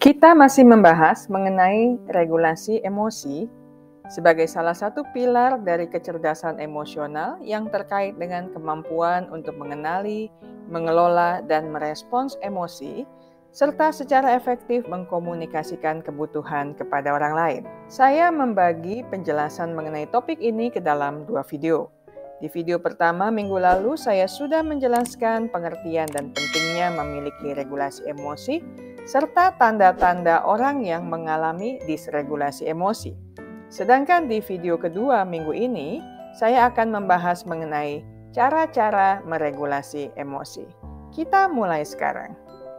Kita masih membahas mengenai regulasi emosi sebagai salah satu pilar dari kecerdasan emosional yang terkait dengan kemampuan untuk mengenali, mengelola, dan merespons emosi, serta secara efektif mengkomunikasikan kebutuhan kepada orang lain. Saya membagi penjelasan mengenai topik ini ke dalam 2 video. Di video pertama minggu lalu, saya sudah menjelaskan pengertian dan pentingnya memiliki regulasi emosi, serta tanda-tanda orang yang mengalami disregulasi emosi. Sedangkan di video kedua minggu ini, saya akan membahas mengenai cara-cara meregulasi emosi. Kita mulai sekarang.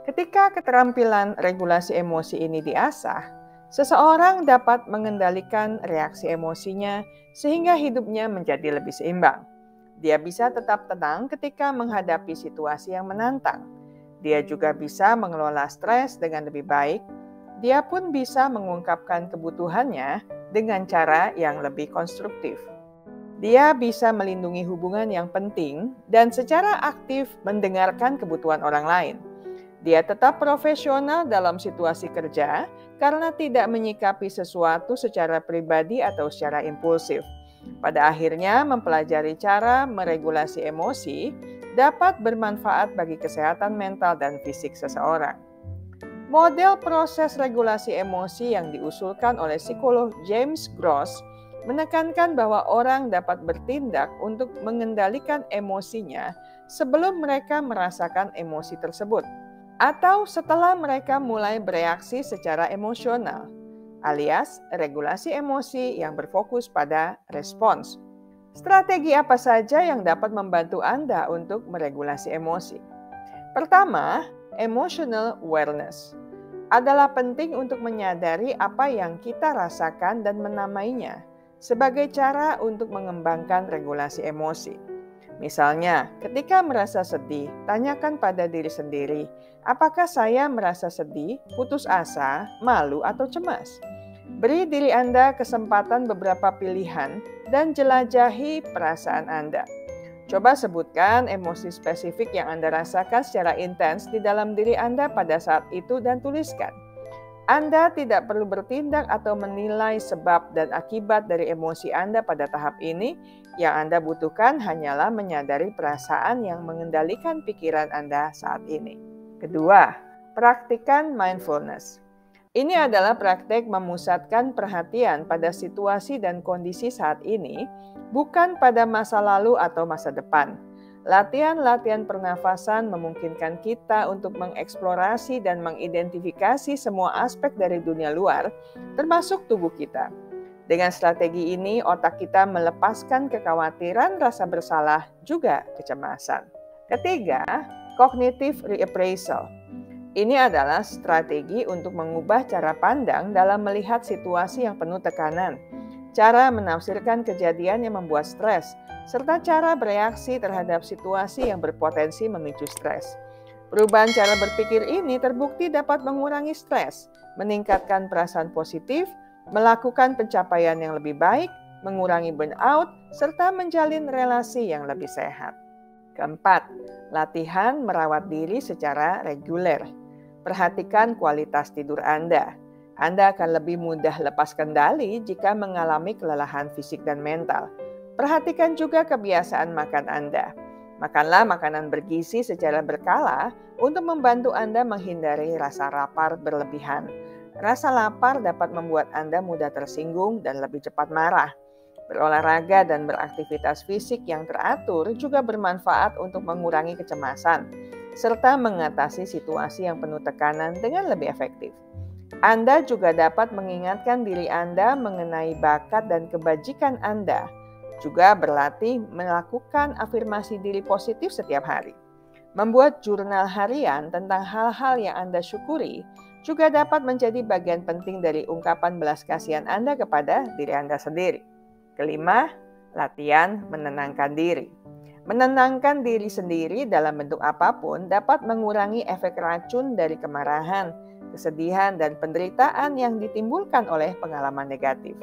Ketika keterampilan regulasi emosi ini diasah, seseorang dapat mengendalikan reaksi emosinya sehingga hidupnya menjadi lebih seimbang. Dia bisa tetap tenang ketika menghadapi situasi yang menantang. Dia juga bisa mengelola stres dengan lebih baik. Dia pun bisa mengungkapkan kebutuhannya dengan cara yang lebih konstruktif. Dia bisa melindungi hubungan yang penting dan secara aktif mendengarkan kebutuhan orang lain. Dia tetap profesional dalam situasi kerja karena tidak menyikapi sesuatu secara pribadi atau secara impulsif. Pada akhirnya, mempelajari cara meregulasi emosi dapat bermanfaat bagi kesehatan mental dan fisik seseorang. Model proses regulasi emosi yang diusulkan oleh psikolog James Gross menekankan bahwa orang dapat bertindak untuk mengendalikan emosinya sebelum mereka merasakan emosi tersebut, atau setelah mereka mulai bereaksi secara emosional, alias regulasi emosi yang berfokus pada respons. Strategi apa saja yang dapat membantu Anda untuk meregulasi emosi? Pertama, emotional awareness. Adalah penting untuk menyadari apa yang kita rasakan dan menamainya sebagai cara untuk mengembangkan regulasi emosi. Misalnya, ketika merasa sedih, tanyakan pada diri sendiri, apakah saya merasa sedih, putus asa, malu, atau cemas? Beri diri Anda kesempatan beberapa pilihan dan jelajahi perasaan Anda. Coba sebutkan emosi spesifik yang Anda rasakan secara intens di dalam diri Anda pada saat itu dan tuliskan. Anda tidak perlu bertindak atau menilai sebab dan akibat dari emosi Anda pada tahap ini. Yang Anda butuhkan hanyalah menyadari perasaan yang mengendalikan pikiran Anda saat ini. Kedua, praktikan mindfulness. Ini adalah praktek memusatkan perhatian pada situasi dan kondisi saat ini, bukan pada masa lalu atau masa depan. Latihan-latihan pernafasan memungkinkan kita untuk mengeksplorasi dan mengidentifikasi semua aspek dari dunia luar, termasuk tubuh kita. Dengan strategi ini, otak kita melepaskan kekhawatiran, rasa bersalah, juga kecemasan. Ketiga, cognitive reappraisal. Ini adalah strategi untuk mengubah cara pandang dalam melihat situasi yang penuh tekanan, cara menafsirkan kejadian yang membuat stres, serta cara bereaksi terhadap situasi yang berpotensi memicu stres. Perubahan cara berpikir ini terbukti dapat mengurangi stres, meningkatkan perasaan positif, melakukan pencapaian yang lebih baik, mengurangi burnout, serta menjalin relasi yang lebih sehat. Keempat, latihan merawat diri secara reguler. Perhatikan kualitas tidur Anda. Anda akan lebih mudah lepas kendali jika mengalami kelelahan fisik dan mental. Perhatikan juga kebiasaan makan Anda. Makanlah makanan bergizi secara berkala untuk membantu Anda menghindari rasa lapar berlebihan. Rasa lapar dapat membuat Anda mudah tersinggung dan lebih cepat marah. Berolahraga dan beraktivitas fisik yang teratur juga bermanfaat untuk mengurangi kecemasan, serta mengatasi situasi yang penuh tekanan dengan lebih efektif. Anda juga dapat mengingatkan diri Anda mengenai bakat dan kebajikan Anda. Juga berlatih melakukan afirmasi diri positif setiap hari. Membuat jurnal harian tentang hal-hal yang Anda syukuri juga dapat menjadi bagian penting dari ungkapan belas kasihan Anda kepada diri Anda sendiri. Kelima, latihan menenangkan diri. Menenangkan diri sendiri dalam bentuk apapun dapat mengurangi efek racun dari kemarahan, kesedihan, dan penderitaan yang ditimbulkan oleh pengalaman negatif.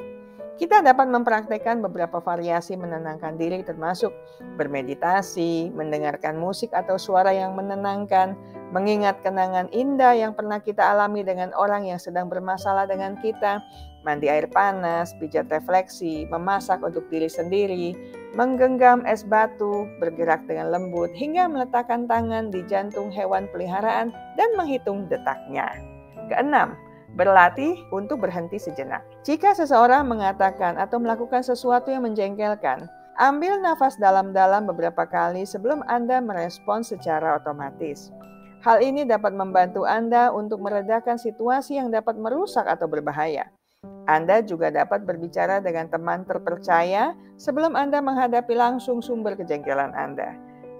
Kita dapat mempraktekkan beberapa variasi menenangkan diri termasuk bermeditasi, mendengarkan musik atau suara yang menenangkan, mengingat kenangan indah yang pernah kita alami dengan orang yang sedang bermasalah dengan kita, mandi air panas, pijat refleksi, memasak untuk diri sendiri, menggenggam es batu, bergerak dengan lembut, hingga meletakkan tangan di jantung hewan peliharaan dan menghitung detaknya. Keenam, berlatih untuk berhenti sejenak. Jika seseorang mengatakan atau melakukan sesuatu yang menjengkelkan, ambil nafas dalam-dalam beberapa kali sebelum Anda merespons secara otomatis. Hal ini dapat membantu Anda untuk meredakan situasi yang dapat merusak atau berbahaya. Anda juga dapat berbicara dengan teman terpercaya sebelum Anda menghadapi langsung sumber kejengkelan Anda.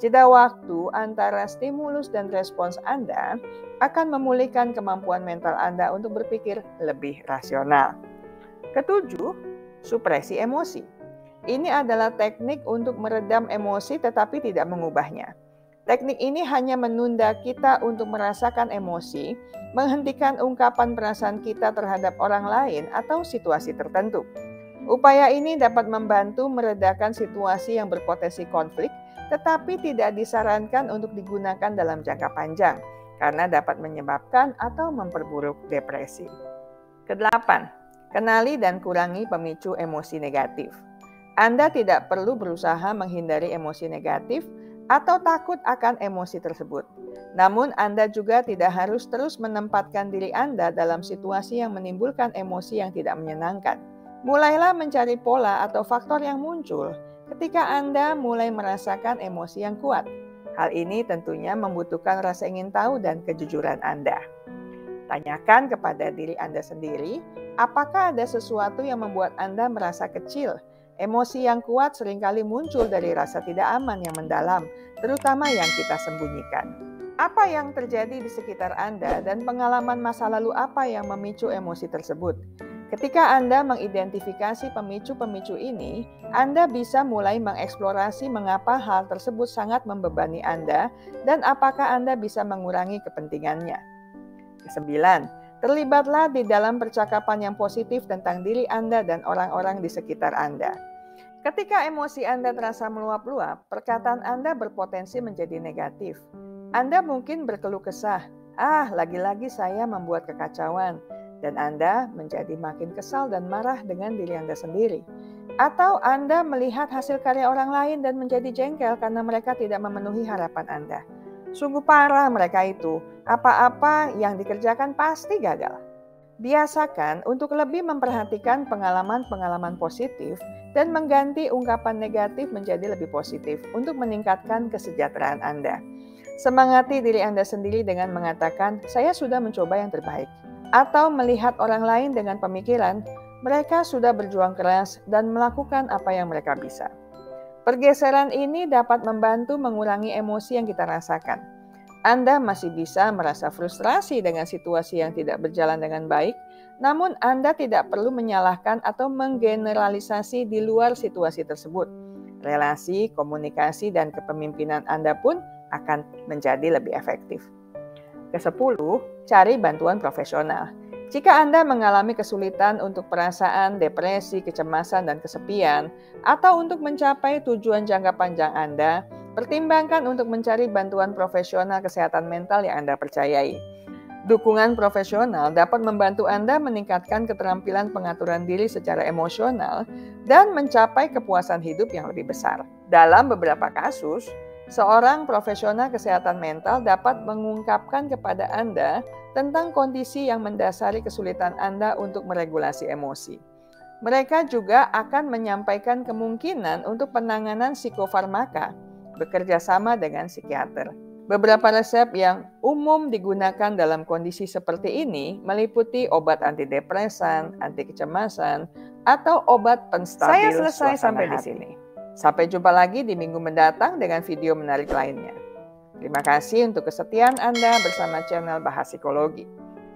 Jeda waktu antara stimulus dan respons Anda akan memulihkan kemampuan mental Anda untuk berpikir lebih rasional. Ketujuh, supresi emosi. Ini adalah teknik untuk meredam emosi tetapi tidak mengubahnya. Teknik ini hanya menunda kita untuk merasakan emosi, menghentikan ungkapan perasaan kita terhadap orang lain atau situasi tertentu. Upaya ini dapat membantu meredakan situasi yang berpotensi konflik, tetapi tidak disarankan untuk digunakan dalam jangka panjang, karena dapat menyebabkan atau memperburuk depresi. Kedelapan, kenali dan kurangi pemicu emosi negatif. Anda tidak perlu berusaha menghindari emosi negatif atau takut akan emosi tersebut. Namun, Anda juga tidak harus terus menempatkan diri Anda dalam situasi yang menimbulkan emosi yang tidak menyenangkan. Mulailah mencari pola atau faktor yang muncul ketika Anda mulai merasakan emosi yang kuat. Hal ini tentunya membutuhkan rasa ingin tahu dan kejujuran Anda. Tanyakan kepada diri Anda sendiri, apakah ada sesuatu yang membuat Anda merasa kecil? Emosi yang kuat seringkali muncul dari rasa tidak aman yang mendalam, terutama yang kita sembunyikan. Apa yang terjadi di sekitar Anda dan pengalaman masa lalu apa yang memicu emosi tersebut? Ketika Anda mengidentifikasi pemicu-pemicu ini, Anda bisa mulai mengeksplorasi mengapa hal tersebut sangat membebani Anda dan apakah Anda bisa mengurangi kepentingannya. Kesembilan, terlibatlah di dalam percakapan yang positif tentang diri Anda dan orang-orang di sekitar Anda. Ketika emosi Anda terasa meluap-luap, perkataan Anda berpotensi menjadi negatif. Anda mungkin berkeluh kesah, lagi-lagi saya membuat kekacauan. Dan Anda menjadi makin kesal dan marah dengan diri Anda sendiri. Atau Anda melihat hasil karya orang lain dan menjadi jengkel karena mereka tidak memenuhi harapan Anda. Sungguh parah mereka itu, apa-apa yang dikerjakan pasti gagal. Biasakan untuk lebih memperhatikan pengalaman-pengalaman positif dan mengganti ungkapan negatif menjadi lebih positif untuk meningkatkan kesejahteraan Anda. Semangati diri Anda sendiri dengan mengatakan, saya sudah mencoba yang terbaik. Atau melihat orang lain dengan pemikiran, mereka sudah berjuang keras dan melakukan apa yang mereka bisa. Pergeseran ini dapat membantu mengurangi emosi yang kita rasakan. Anda masih bisa merasa frustrasi dengan situasi yang tidak berjalan dengan baik, namun Anda tidak perlu menyalahkan atau menggeneralisasi di luar situasi tersebut. Relasi, komunikasi, dan kepemimpinan Anda pun akan menjadi lebih efektif. Ke-10, cari bantuan profesional. Jika Anda mengalami kesulitan untuk perasaan, depresi, kecemasan, dan kesepian, atau untuk mencapai tujuan jangka panjang Anda, pertimbangkan untuk mencari bantuan profesional kesehatan mental yang Anda percayai. Dukungan profesional dapat membantu Anda meningkatkan keterampilan pengaturan diri secara emosional dan mencapai kepuasan hidup yang lebih besar. Dalam beberapa kasus, seorang profesional kesehatan mental dapat mengungkapkan kepada Anda tentang kondisi yang mendasari kesulitan Anda untuk meregulasi emosi. Mereka juga akan menyampaikan kemungkinan untuk penanganan psikofarmaka, bekerja sama dengan psikiater. Beberapa resep yang umum digunakan dalam kondisi seperti ini meliputi obat antidepresan, anti kecemasan, atau obat penstabil. Saya selesai sampai di sini. Sampai jumpa lagi di minggu mendatang dengan video menarik lainnya. Terima kasih untuk kesetiaan Anda bersama channel Bahas Psikologi.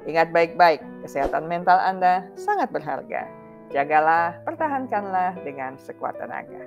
Ingat baik-baik, kesehatan mental Anda sangat berharga. Jagalah, pertahankanlah dengan sekuat tenaga.